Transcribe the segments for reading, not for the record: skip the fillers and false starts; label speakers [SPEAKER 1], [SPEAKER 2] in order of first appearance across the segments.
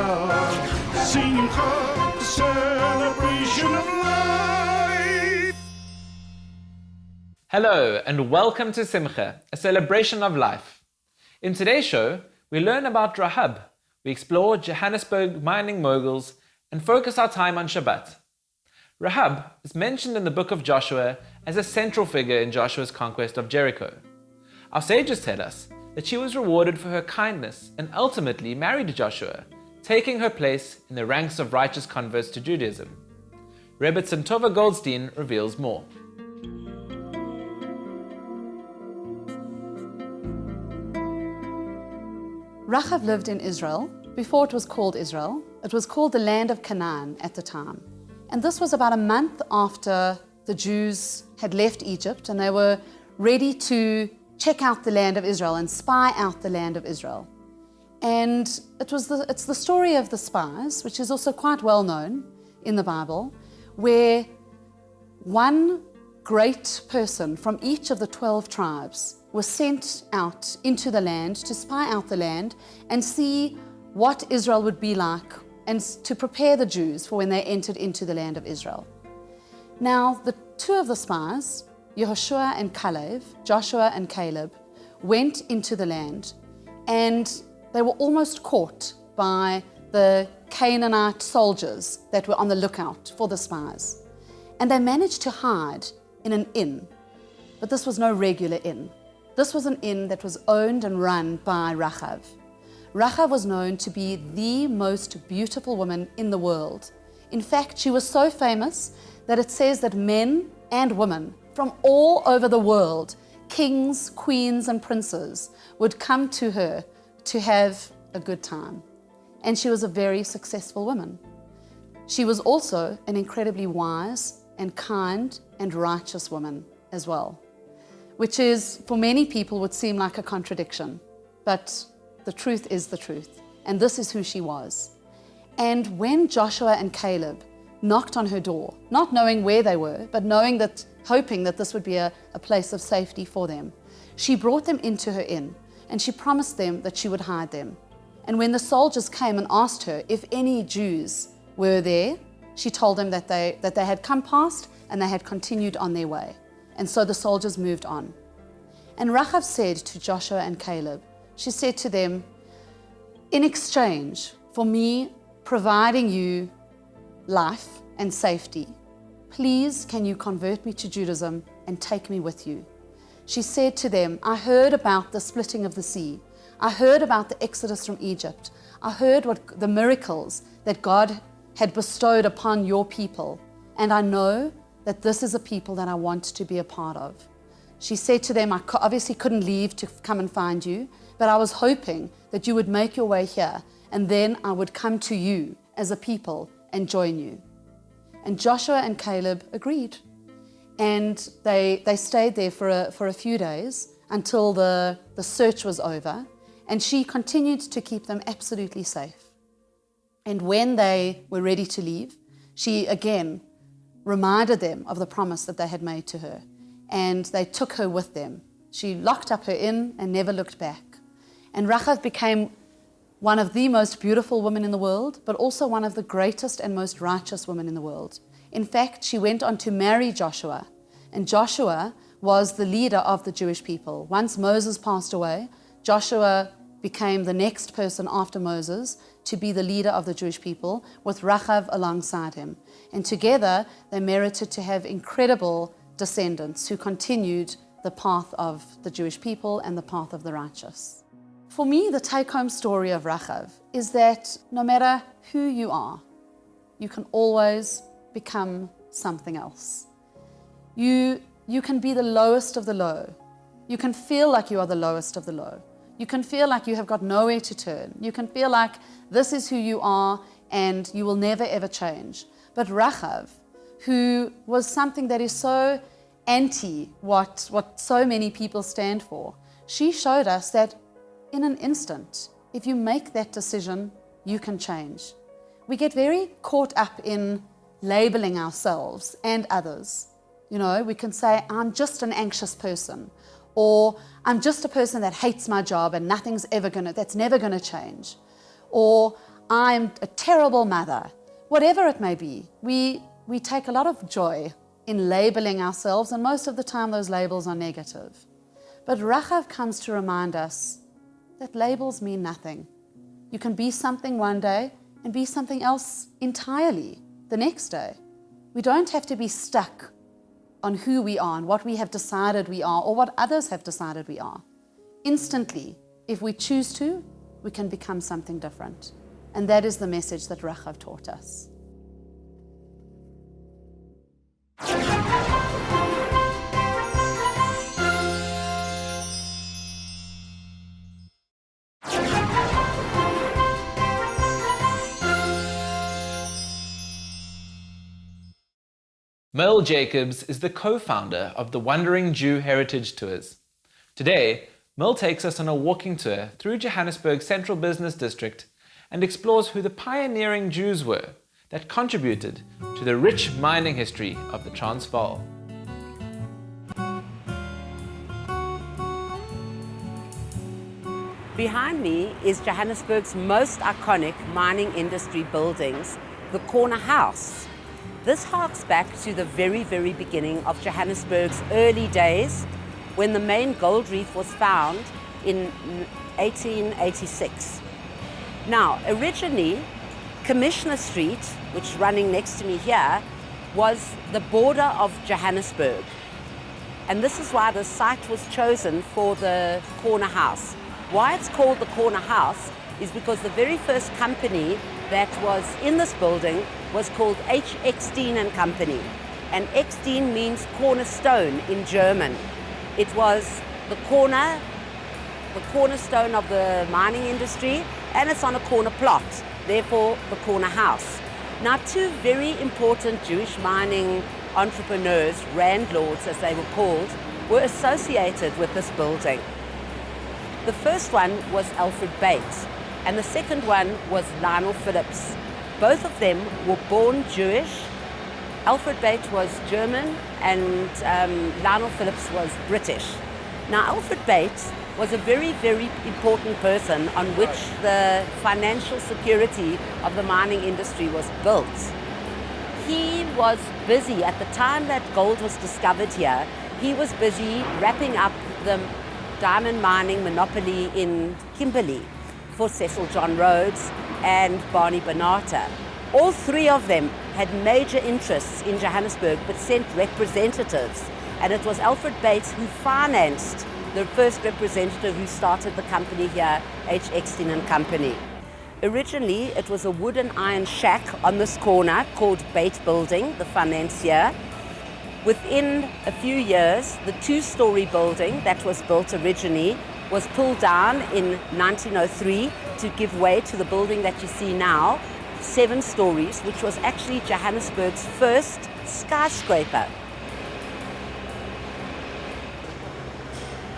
[SPEAKER 1] Simcha, the celebration of life.
[SPEAKER 2] Hello and welcome to Simcha, a celebration of life. In today's show, we learn about Rahab, we explore Johannesburg mining moguls, and focus our time on Shabbat. Rahab is mentioned in the book of Joshua as a central figure in Joshua's conquest of Jericho. Our sages tell us that she was rewarded for her kindness and ultimately married Joshua, taking her place in the ranks of righteous converts to Judaism. Rebbe Tova Goldstein reveals more.
[SPEAKER 3] Rahab lived in Israel before it was called Israel. It was called the land of Canaan at the time. And this was about a month after the Jews had left Egypt and they were ready to check out the land of Israel and spy out the land of Israel. And it's the story of the spies, which is also quite well known in the Bible, where one great person from each of the 12 tribes was sent out into the land to spy out the land and see what Israel would be like and to prepare the Jews for when they entered into the land of Israel. Now, the two of the spies, Joshua and Caleb, went into the land, and they were almost caught by the Canaanite soldiers that were on the lookout for the spies. And they managed to hide in an inn, but this was no regular inn. This was an inn that was owned and run by Rahab. Rahab was known to be the most beautiful woman in the world. In fact, she was so famous that it says that men and women from all over the world, kings, queens, and princes, would come to her to have a good time. And she was a very successful woman. She was also an incredibly wise and kind and righteous woman as well, which is, for many people, would seem like a contradiction. But the truth is the truth, and this is who she was. And when Joshua and Caleb knocked on her door, not knowing where they were, but hoping that this would be a place of safety for them, she brought them into her inn, and she promised them that she would hide them. And when the soldiers came and asked her if any Jews were there, she told them that they had come past and they had continued on their way. And so the soldiers moved on. And Rahab said to Joshua and Caleb, she said to them, in exchange for me providing you life and safety, please can you convert me to Judaism and take me with you? She said to them, I heard about the splitting of the sea. I heard about the exodus from Egypt. I heard what the miracles that God had bestowed upon your people. And I know that this is a people that I want to be a part of. She said to them, I obviously couldn't leave to come and find you, but I was hoping that you would make your way here, and then I would come to you as a people and join you. And Joshua and Caleb agreed. And they stayed there for a few days until the search was over, and she continued to keep them absolutely safe. And when they were ready to leave, she again reminded them of the promise that they had made to her, and they took her with them. She locked up her inn and never looked back. And Rahab became one of the most beautiful women in the world, but also one of the greatest and most righteous women in the world. In fact, she went on to marry Joshua, and Joshua was the leader of the Jewish people. Once Moses passed away, Joshua became the next person after Moses to be the leader of the Jewish people, with Rahab alongside him. And together, they merited to have incredible descendants who continued the path of the Jewish people and the path of the righteous. For me, the take-home story of Rahab is that no matter who you are, you can always become something else. You can be the lowest of the low. You can feel like you are the lowest of the low. You can feel like you have got nowhere to turn. You can feel like this is who you are and you will never ever change. But Rahab, who was something that is so anti what so many people stand for, she showed us that in an instant, if you make that decision, you can change. We get very caught up in labeling ourselves and others. You know, we can say, I'm just an anxious person, or I'm just a person that hates my job and that's never gonna change. Or I'm a terrible mother. Whatever it may be, we take a lot of joy in labeling ourselves, and most of the time those labels are negative. But Rachav comes to remind us that labels mean nothing. You can be something one day and be something else entirely the next day. We don't have to be stuck on who we are and what we have decided we are or what others have decided we are. Instantly, if we choose to, we can become something different. And that is the message that Rachav taught us.
[SPEAKER 2] Merle Jacobs is the co-founder of the Wandering Jew Heritage Tours. Today, Merle takes us on a walking tour through Johannesburg's central business district and explores who the pioneering Jews were that contributed to the rich mining history of the Transvaal.
[SPEAKER 4] Behind me is Johannesburg's most iconic mining industry buildings, the Corner House. This harks back to the very, very beginning of Johannesburg's early days when the main gold reef was found in 1886. Now, originally, Commissioner Street, which is running next to me here, was the border of Johannesburg. And this is why the site was chosen for the Corner House. Why it's called the Corner House is because the very first company that was in this building was called S10 and Company. And S10 means cornerstone in German. It was the cornerstone of the mining industry, and it's on a corner plot, therefore the Corner House. Now, two very important Jewish mining entrepreneurs, landlords as they were called, were associated with this building. The first one was Alfred Bates, and the second one was Lionel Phillips. Both of them were born Jewish. Alfred Bates was German and Lionel Phillips was British. Now, Alfred Bates was a very, very important person on which the financial security of the mining industry was built. He was busy, at the time that gold was discovered here, he was busy wrapping up the diamond mining monopoly in Kimberley for Cecil John Rhodes and Barney Bonata. All three of them had major interests in Johannesburg but sent representatives, and it was Alfred Bates who financed the first representative who started the company here, S10 and Company. Originally, it was a wood and iron shack on this corner called Bate Building, the financier. Within a few years, the two-story building that was built originally was pulled down in 1903 to give way to the building that you see now, 7 stories, which was actually Johannesburg's first skyscraper.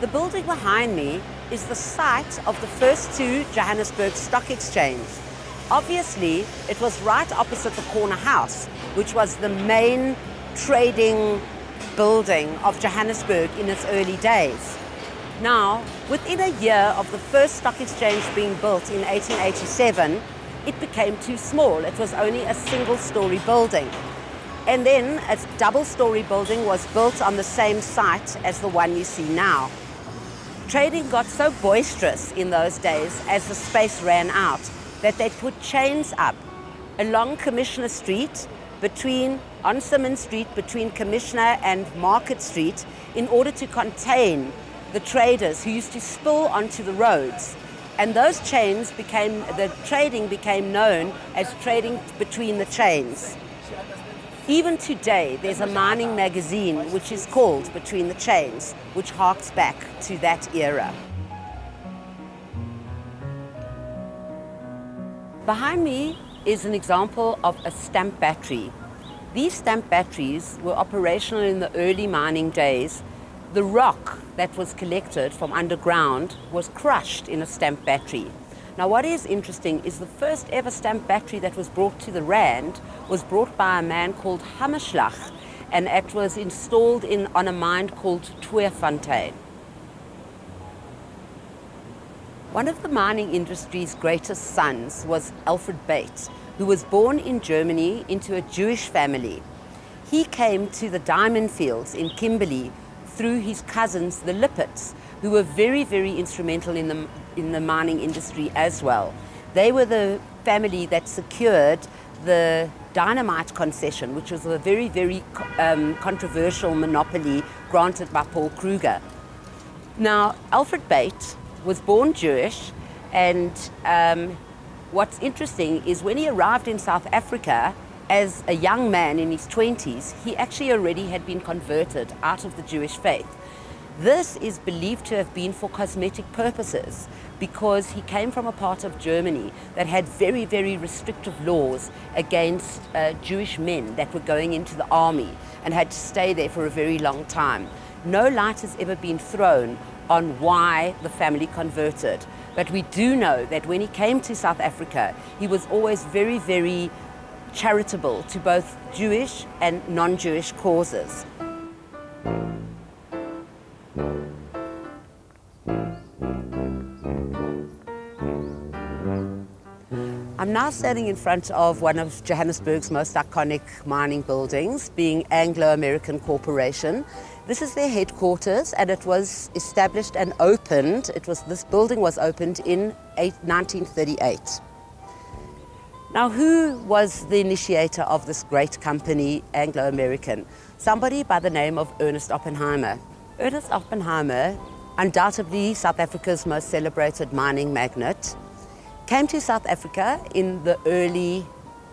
[SPEAKER 4] The building behind me is the site of the first 2 Johannesburg Stock Exchange. Obviously, it was right opposite the Corner House, which was the main trading building of Johannesburg in its early days. Now, within a year of the first stock exchange being built in 1887, it became too small. It was only a single-story building. And then a double-story building was built on the same site as the one you see now. Trading got so boisterous in those days as the space ran out that they put chains up along Commissioner Street, on Simmons Street, between Commissioner and Market Street, in order to contain the traders who used to spill onto the roads. And those chains the trading became known as trading between the chains. Even today, there's a mining magazine which is called Between the Chains, which harks back to that era. Behind me is an example of a stamp battery. These stamp batteries were operational in the early mining days. The rock that was collected from underground was crushed in a stamp battery. Now, what is interesting is the first ever stamp battery that was brought to the Rand was brought by a man called Hammerschlag, and it was installed on a mine called Tweefontein. One of the mining industry's greatest sons was Alfred Bates, who was born in Germany into a Jewish family. He came to the diamond fields in Kimberley through his cousins, the Lipperts, who were very, very instrumental in the mining industry as well. They were the family that secured the dynamite concession, which was a very, very controversial monopoly granted by Paul Kruger. Now, Alfred Bates was born Jewish, and what's interesting is when he arrived in South Africa as a young man in his 20s, he actually already had been converted out of the Jewish faith. This is believed to have been for cosmetic purposes because he came from a part of Germany that had very, very restrictive laws against Jewish men that were going into the army and had to stay there for a very long time. No light has ever been thrown on why the family converted. But we do know that when he came to South Africa, he was always very, very charitable to both Jewish and non-Jewish causes. I'm now standing in front of one of Johannesburg's most iconic mining buildings, being Anglo-American Corporation. This is their headquarters, and it was established and opened. This building was opened in 1938. Now, who was the initiator of this great company, Anglo-American? Somebody by the name of Ernest Oppenheimer. Ernest Oppenheimer, undoubtedly South Africa's most celebrated mining magnate, came to South Africa in the early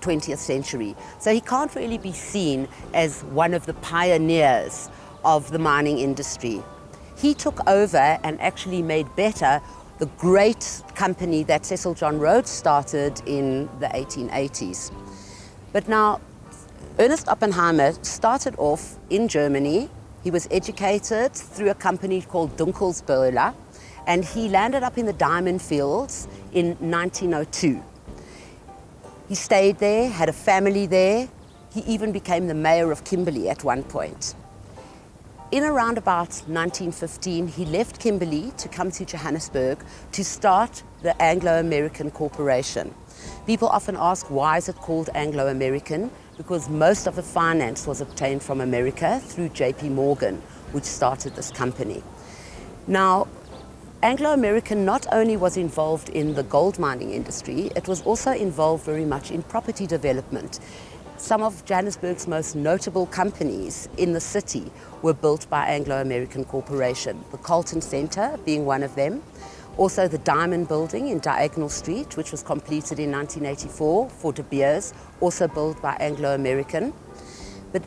[SPEAKER 4] 20th century. So he can't really be seen as one of the pioneers of the mining industry. He took over and actually made better the great company that Cecil John Rhodes started in the 1880s. But now, Ernest Oppenheimer started off in Germany. He was educated through a company called Dunkelsböhler, and he landed up in the diamond fields in 1902. He stayed there, had a family there. He even became the mayor of Kimberley at one point. In around about 1915, he left Kimberley to come to Johannesburg to start the Anglo-American Corporation. People often ask, why is it called Anglo-American? Because most of the finance was obtained from America through JP Morgan, which started this company. Now, Anglo-American not only was involved in the gold mining industry, it was also involved very much in property development. Some of Johannesburg's most notable companies in the city were built by Anglo-American Corporation, the Carlton Centre being one of them. Also the Diamond Building in Diagonal Street, which was completed in 1984 for De Beers, also built by Anglo-American. But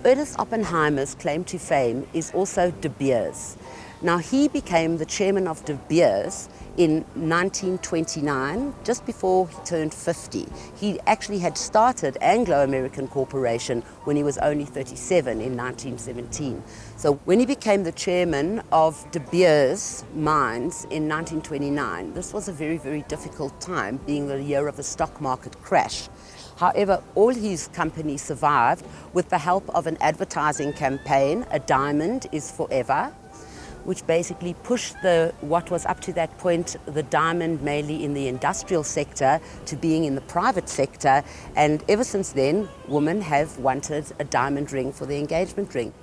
[SPEAKER 4] Ernest Oppenheimer's claim to fame is also De Beers. Now, he became the chairman of De Beers in 1929, just before he turned 50. He actually had started Anglo-American Corporation when he was only 37 in 1917. So when he became the chairman of De Beers Mines in 1929, this was a very, very difficult time, being the year of the stock market crash. However, all his companies survived with the help of an advertising campaign, A Diamond is Forever, which basically pushed what was up to that point the diamond mainly in the industrial sector to being in the private sector. And ever since then, women have wanted a diamond ring for their engagement ring.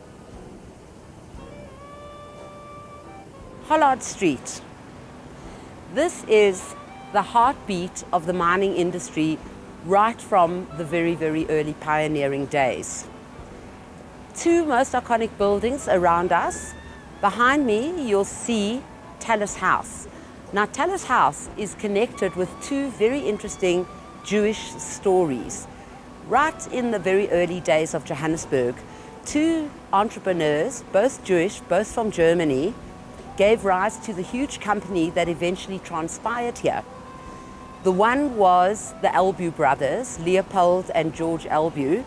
[SPEAKER 4] Hollard Street. This is the heartbeat of the mining industry right from the very, very early pioneering days. Two most iconic buildings around us. Behind me, you'll see Tallis House. Now, Tallis House is connected with two very interesting Jewish stories. Right in the very early days of Johannesburg, two entrepreneurs, both Jewish, both from Germany, gave rise to the huge company that eventually transpired here. The one was the Albu brothers, Leopold and George Albu,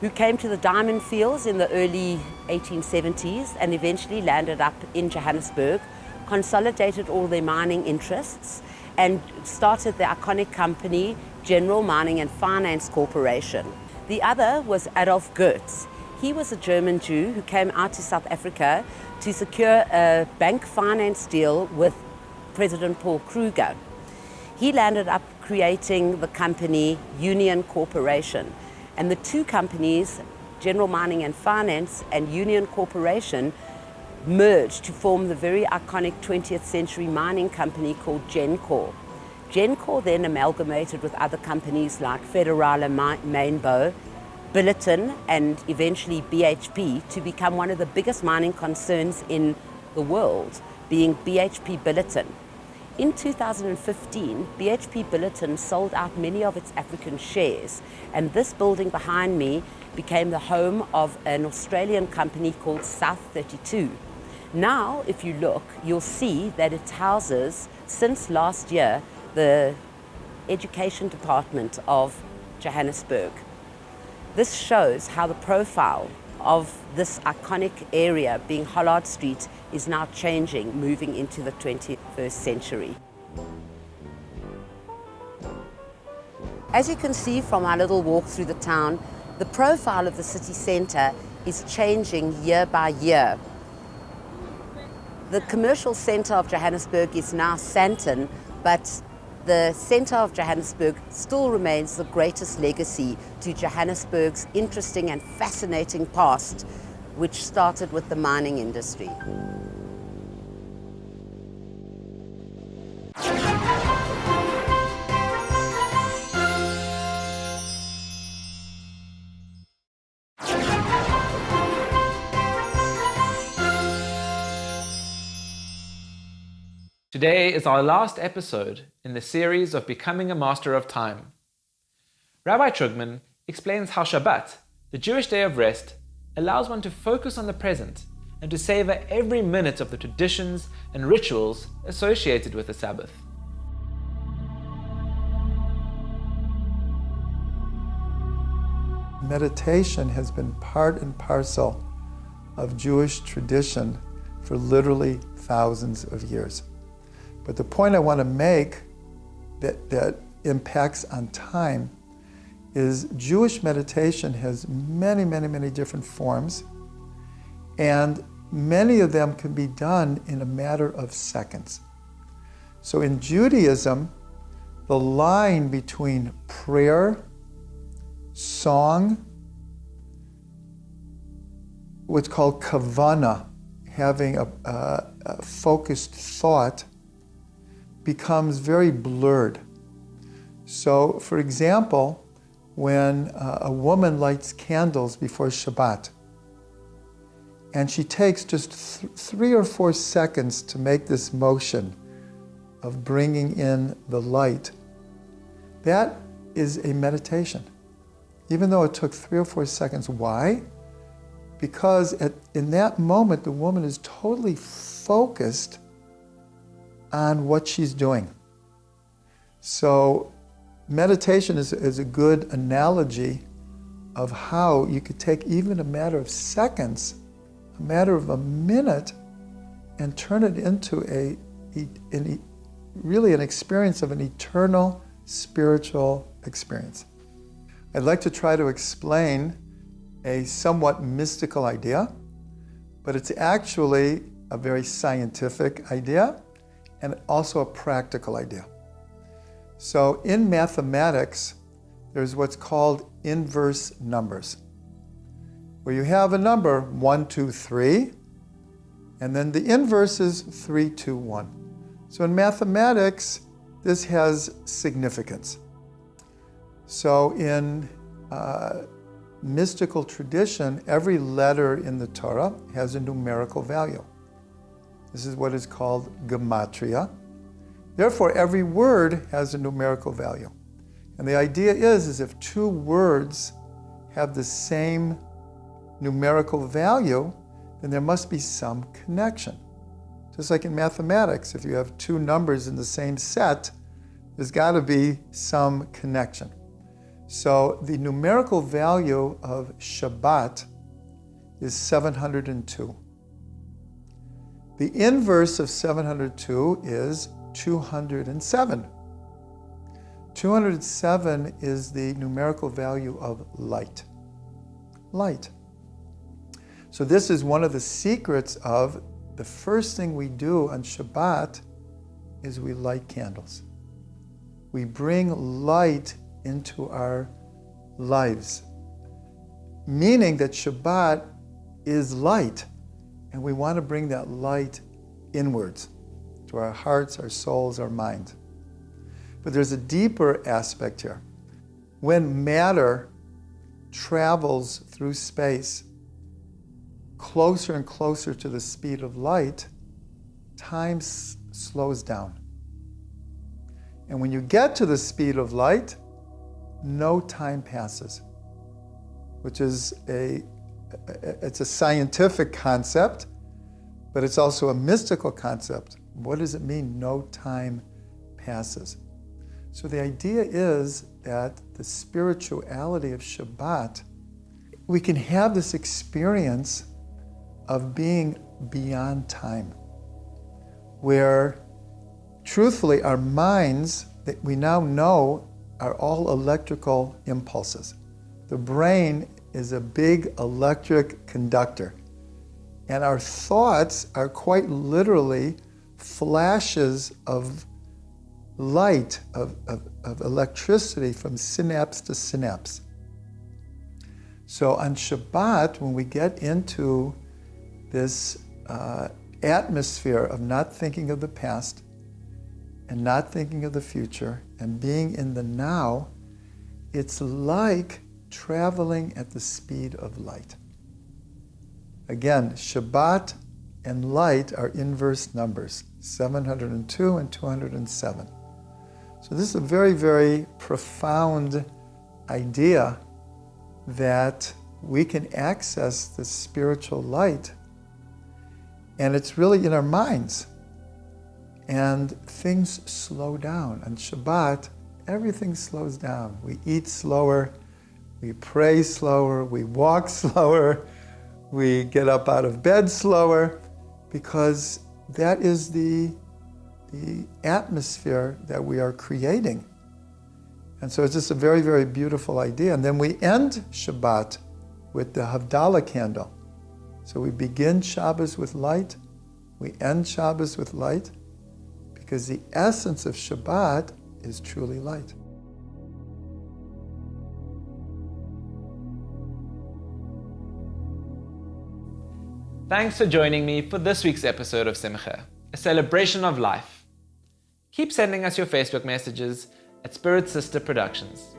[SPEAKER 4] who came to the diamond fields in the early 1870s and eventually landed up in Johannesburg, consolidated all their mining interests, and started the iconic company, General Mining and Finance Corporation. The other was Adolf Goetz. He was a German Jew who came out to South Africa to secure a bank finance deal with President Paul Kruger. He landed up creating the company Union Corporation. And the two companies, General Mining and Finance and Union Corporation, merged to form the very iconic 20th century mining company called Gencor. Gencor then amalgamated with other companies like Federale Mainbow, Billiton, and eventually BHP to become one of the biggest mining concerns in the world, being BHP Billiton. In 2015, BHP Billiton sold out many of its African shares, and this building behind me became the home of an Australian company called South 32. Now, if you look, you'll see that it houses, since last year, the education department of Johannesburg. This shows how the profile of this iconic area, being Hollard Street, is now changing, moving into the 21st century. As you can see from our little walk through the town, the profile of the city centre is changing year by year. The commercial centre of Johannesburg is now Sandton, but the centre of Johannesburg still remains the greatest legacy to Johannesburg's interesting and fascinating past, which started with the mining industry.
[SPEAKER 2] Today is our last episode in the series of Becoming a Master of Time. Rabbi Trugman explains how Shabbat, the Jewish day of rest, allows one to focus on the present and to savor every minute of the traditions and rituals associated with the Sabbath.
[SPEAKER 5] Meditation has been part and parcel of Jewish tradition for literally thousands of years. But the point I want to make that impacts on time is Jewish meditation has many, many, many different forms, and many of them can be done in a matter of seconds. So in Judaism, the line between prayer, song, what's called kavana, having a focused thought, becomes very blurred. So, for example, when a woman lights candles before Shabbat, and she takes just 3 or 4 seconds to make this motion of bringing in the light, that is a meditation. Even though it took 3 or 4 seconds. Why? Because in that moment, the woman is totally focused on what she's doing. So meditation is a good analogy of how you could take even a matter of seconds, a matter of a minute, and turn it into really an experience of an eternal spiritual experience. I'd like to try to explain a somewhat mystical idea, but it's actually a very scientific idea and also a practical idea. So in mathematics, there's what's called inverse numbers, where you have a number 1, 2, 3, and then the inverse is 3, 2, 1. So in mathematics, this has significance. So in mystical tradition, every letter in the Torah has a numerical value. This is what is called gematria. Therefore, every word has a numerical value. And the idea is if 2 words have the same numerical value, then there must be some connection. Just like in mathematics, if you have 2 numbers in the same set, there's got to be some connection. So the numerical value of Shabbat is 702. The inverse of 702 is 207. 207 is the numerical value of light. Light. So this is one of the secrets of the first thing we do on Shabbat is we light candles. We bring light into our lives, meaning that Shabbat is light, and we want to bring that light inwards to our hearts, our souls, our minds. But there's a deeper aspect here. When matter travels through space closer and closer to the speed of light, time slows down. And when you get to the speed of light, no time passes, which is it's a scientific concept, but it's also a mystical concept. What does it mean, no time passes? So the idea is that the spirituality of Shabbat, we can have this experience of being beyond time, where truthfully our minds that we now know are all electrical impulses. The brain is a big electric conductor, and our thoughts are quite literally flashes of light, of electricity from synapse to synapse. So on Shabbat, when we get into this atmosphere of not thinking of the past and not thinking of the future and being in the now, it's like traveling at the speed of light. Again, Shabbat and light are inverse numbers, 702 and 207. So this is a very, very profound idea that we can access the spiritual light, and it's really in our minds. And things slow down. On Shabbat, everything slows down. We eat slower, we pray slower, we walk slower, we get up out of bed slower, because that is the atmosphere that we are creating. And so it's just a very, very beautiful idea. And then we end Shabbat with the Havdalah candle. So we begin Shabbos with light, we end Shabbos with light, because the essence of Shabbat is truly light.
[SPEAKER 2] Thanks for joining me for this week's episode of Simcha, a celebration of life. Keep sending us your Facebook messages at Spirit Sister Productions.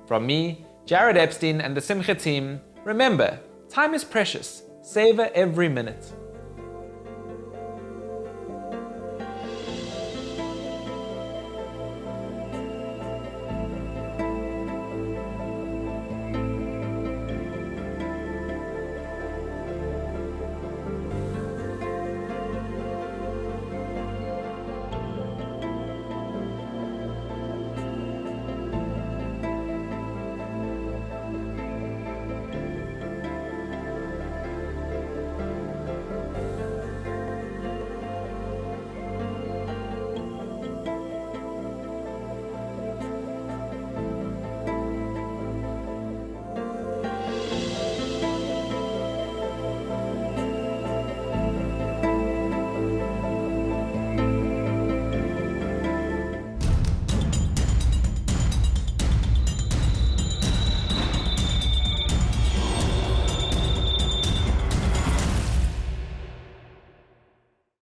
[SPEAKER 2] From me, Jared Epstein, and the Simcha team, remember, time is precious. Savor every minute.